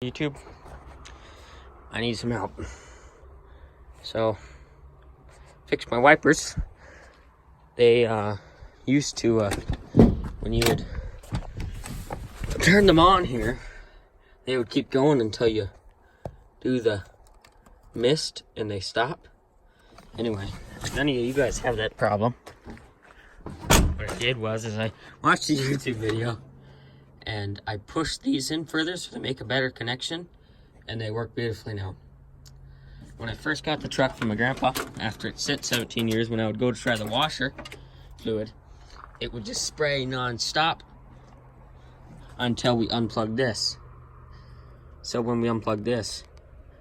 YouTube, I need some help. So, fix my wipers. They used to, when you would turn them on here, they would keep going until you do the mist and they stop. Anyway, none of you guys have that problem. What I did was I watched a YouTube video and I pushed these in further so to make a better connection, and they work beautifully now. When I first got the truck from my grandpa, after it sit 17 years, when I would go to try the washer fluid, it would just spray non-stop until we unplugged this. So when we unplugged this,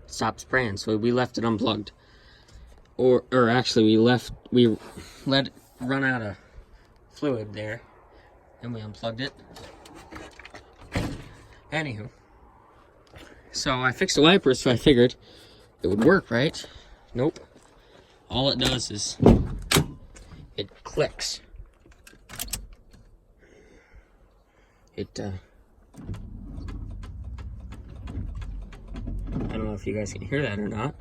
it stopped spraying, so we left it unplugged. Or actually we let it run out of fluid there, and we unplugged it. Anywho, so I fixed the wipers, so I figured it would work, right? Nope. All it does is it clicks. I don't know if you guys can hear that or not.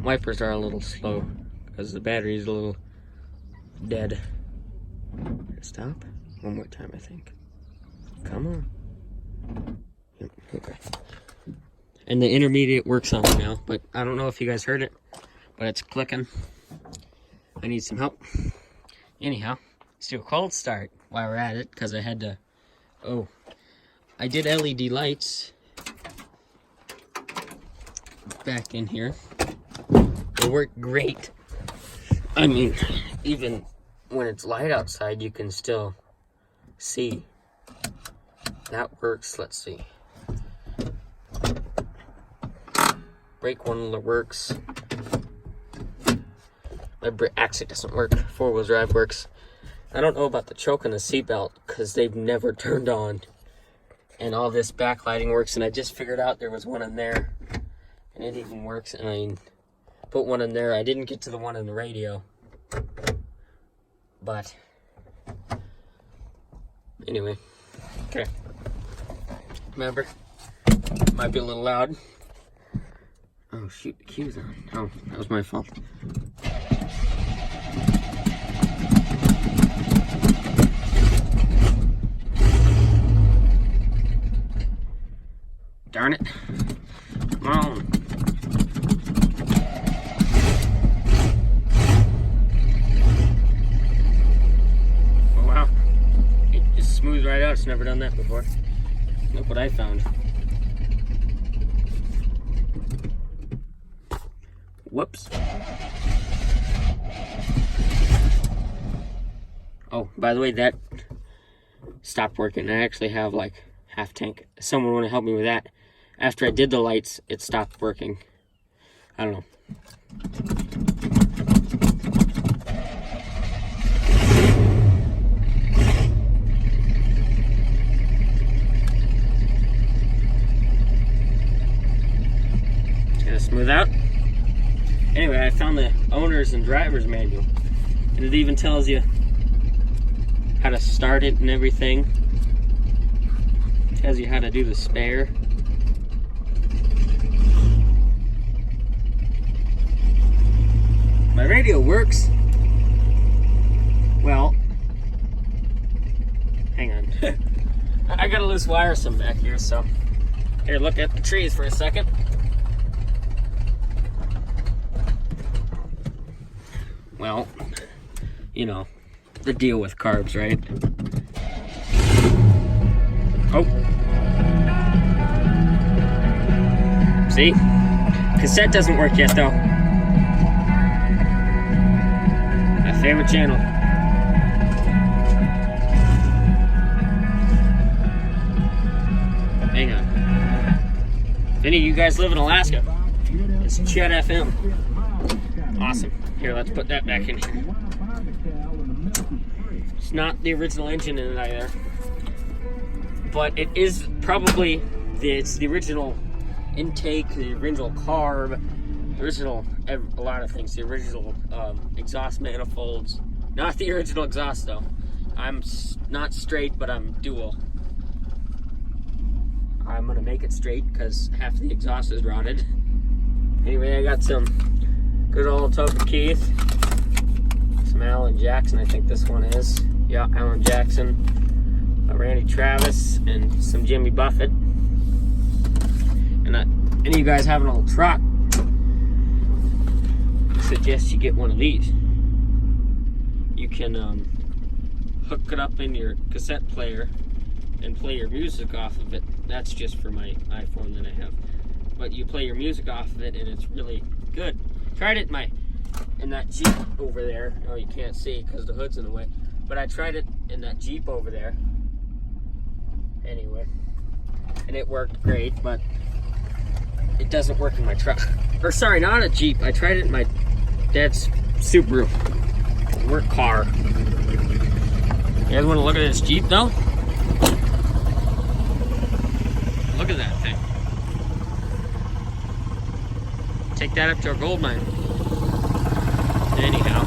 Wipers are a little slow because the battery's a little dead. Stop. One more time, I think. Come on. Yep, okay. And the intermediate works on it now, but I don't know if you guys heard it, but it's clicking. I need some help. Anyhow, let's do a cold start while we're at it, because I had to, I did LED lights back in here. They work great. I mean, even when it's light outside, you can still see. That works. Let's see. Brake one works. My brake actually doesn't work. Four-wheel drive works. I don't know about the choke and the seatbelt because they've never turned on. And all this backlighting works. And I just figured out there was one in there, and it even works. And I put one in there. I didn't get to the one in the radio, but anyway, okay. Remember, might be a little loud. Oh shoot, the key was on. Oh, that was my fault. Darn it. Come on. Oh wow. It just smooths right out. It's never done that before. Look what I found. Whoops. Oh, by the way, that stopped working. I actually have like half tank. Someone want to help me with that. After I did the lights, it stopped working. I don't know. Smooth out. Anyway, I found the owner's and driver's manual, and it even tells you how to start it and everything. It tells you how to do the spare. My radio works. Well, hang on. I gotta loose wire some back here, so here, look at the trees for a second. Well, you know, the deal with carbs, right? Oh. See? Cassette doesn't work yet, though. My favorite channel. Hang on. If any of you guys live in Alaska, it's Chet FM. Awesome. Here, let's put that back in here. It's not the original engine in it either, but it is probably it's the original intake, the original carb, the original a lot of things, the original exhaust manifolds. Not the original exhaust though. I'm not straight, but I'm dual. I'm gonna make it straight because half the exhaust is rotted. Anyway, I got some good old Toby Keith, some Alan Jackson, I think this one is. Yeah, Alan Jackson, Randy Travis, and some Jimmy Buffett. And any of you guys have an old truck, I suggest you get one of these. You can hook it up in your cassette player and play your music off of it. That's just for my iPhone that I have. But you play your music off of it and it's really good. Tried it in that Jeep over there. Oh, you can't see because the hood's in the way. But I tried it in that Jeep over there. Anyway. And it worked great, but it doesn't work in my truck. Or sorry, not a Jeep. I tried it in my dad's Subaru. Work car. You guys want to look at this Jeep though? Look at that thing. Take that up to our gold mine. Anyhow,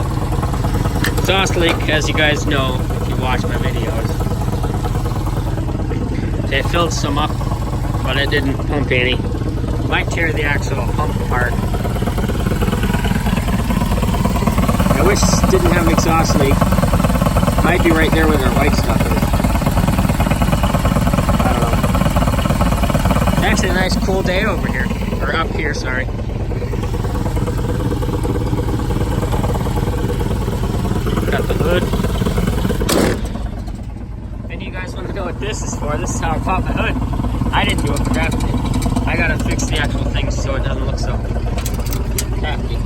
exhaust leak, as you guys know if you watch my videos. They filled some up, but it didn't pump any. Might tear the actual pump apart. I wish it didn't have an exhaust leak. Might be right there with our white stuff is. I don't know. It's actually a nice cool day over here. Or up here, sorry. Got the hood. And you guys want to know what this is for? This is how I pop my hood. I didn't do it, crafted it. I gotta fix the actual thing so it doesn't look so crafty.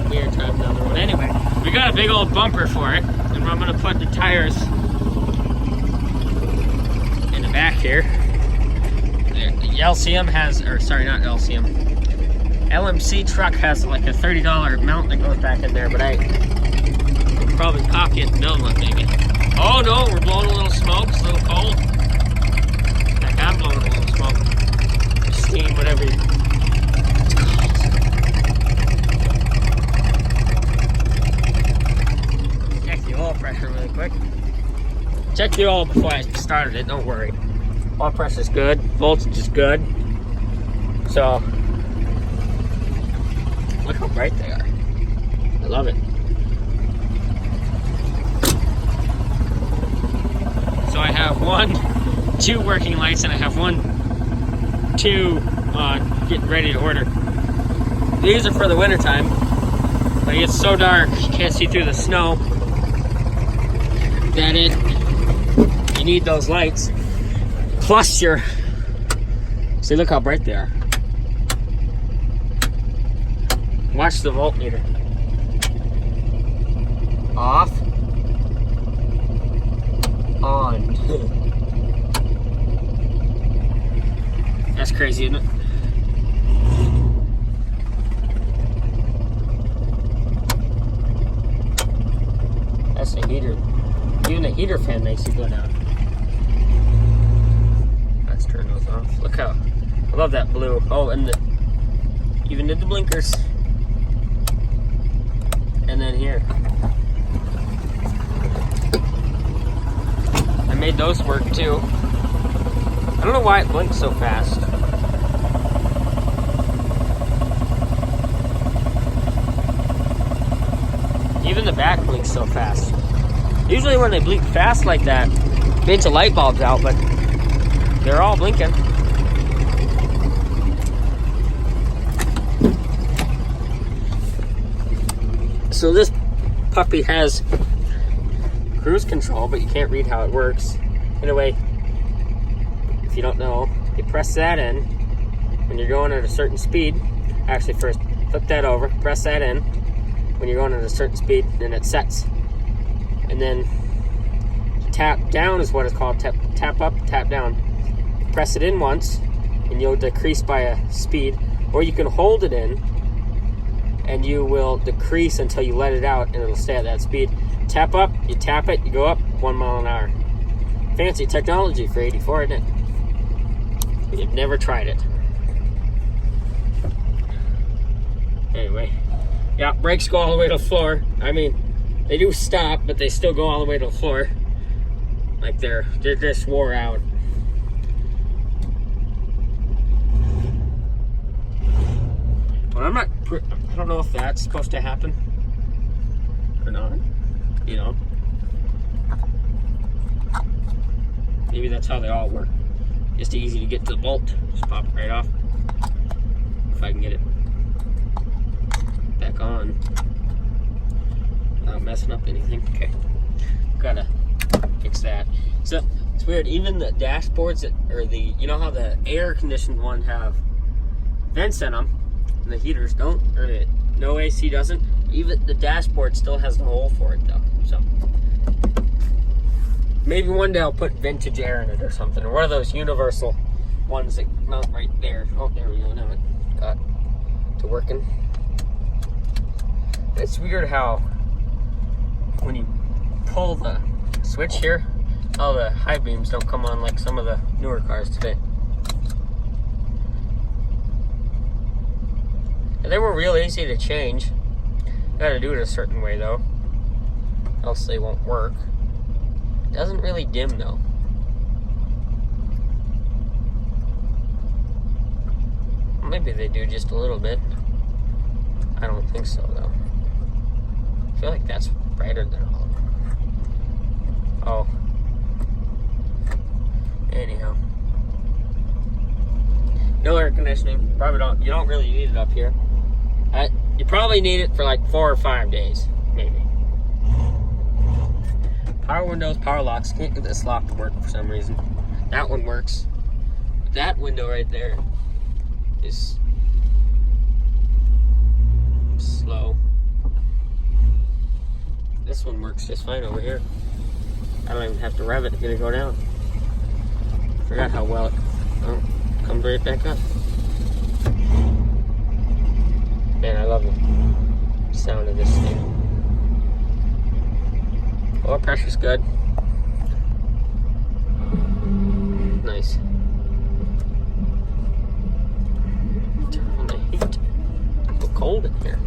Weird time down the road. Anyway, we got a big old bumper for it, and I'm gonna put the tires in the back here. The LCM has, or sorry, not LCM. LMC truck has like a $30 mount that goes back in there, but I could probably copy it and build one maybe. Oh no, we're blowing a little smoke. It's a little cold. Heck, I'm blowing a little smoke. Steam, whatever. Check the oil pressure really quick. Check the oil before I started it, don't worry. Oil pressure is good, voltage is good. So, look how bright they are. I love it. So I have 2 working lights, and I have 2 getting ready to order. These are for the winter time. But it gets so dark, you can't see through the snow. You need those lights. Plus your, see, look how bright they are. Watch the voltmeter. Off. On. That's crazy, isn't it? That's a heater. Even a heater fan makes you go down. Let's turn those off. Look how, I love that blue. Oh, and even did the blinkers. And then here. I made those work too. I don't know why it blinks so fast. Even the back blinks so fast. Usually when they blink fast like that, it means the light bulb's out, but they're all blinking. So this puppy has cruise control, but you can't read how it works. Anyway, if you don't know, you press that in when you're going at a certain speed. Actually, first flip that over, press that in when you're going at a certain speed, then it sets. And then tap down is what it's called. Tap up, tap down. Press it in once, and you'll decrease by a speed, or you can hold it in, and you will decrease until you let it out, and it'll stay at that speed. Tap up, you tap it, you go up 1 mile an hour. Fancy technology for 84, isn't it? You've never tried it. Anyway, yeah, brakes go all the way to the floor. I mean, they do stop, but they still go all the way to the floor. Like they're just wore out. I don't know if that's supposed to happen or not, you know. Maybe that's how they all work. Just easy to get to the bolt. Just pop it right off. If I can get it back on without messing up anything. Okay, gotta fix that. So it's weird, even the dashboards that, or the, you know how the air conditioned one have vents in them and the heaters don't, or the no AC doesn't, even the dashboard still has the hole for it though. So maybe one day I'll put vintage air in it or something, or one of those universal ones that mount right there. Oh, there we go, now it got to working. It's weird how when you pull the switch here, all the high beams don't come on like some of the newer cars today. And they were real easy to change. You gotta do it a certain way though, else they won't work. It doesn't really dim though. Maybe they do just a little bit. I don't think so though. I feel like that's brighter than all of them. Oh. Anyhow. No air conditioning. Probably don't. You don't really need it up here. You probably need it for like 4 or 5 days, maybe. Power windows, power locks. Can't get this lock to work for some reason. That one works. That window right there is slow. This one works just fine over here. I don't even have to rev it to get it to go down. Forgot how well it comes right back up. Man, I love the sound of this thing. Oil pressure's good. Nice. Turn on the heat. It's so cold in here.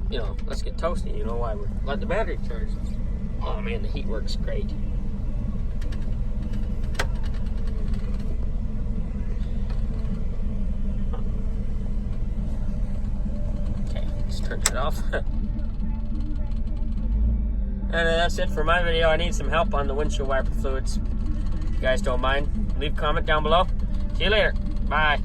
You know, let's get toasty. You know why we're letting the battery charge. Oh man, the heat works great. Okay, let's turn it off. And that's it for my video. I need some help on the windshield wiper fluids. If you guys don't mind, leave a comment down below. See you later. Bye.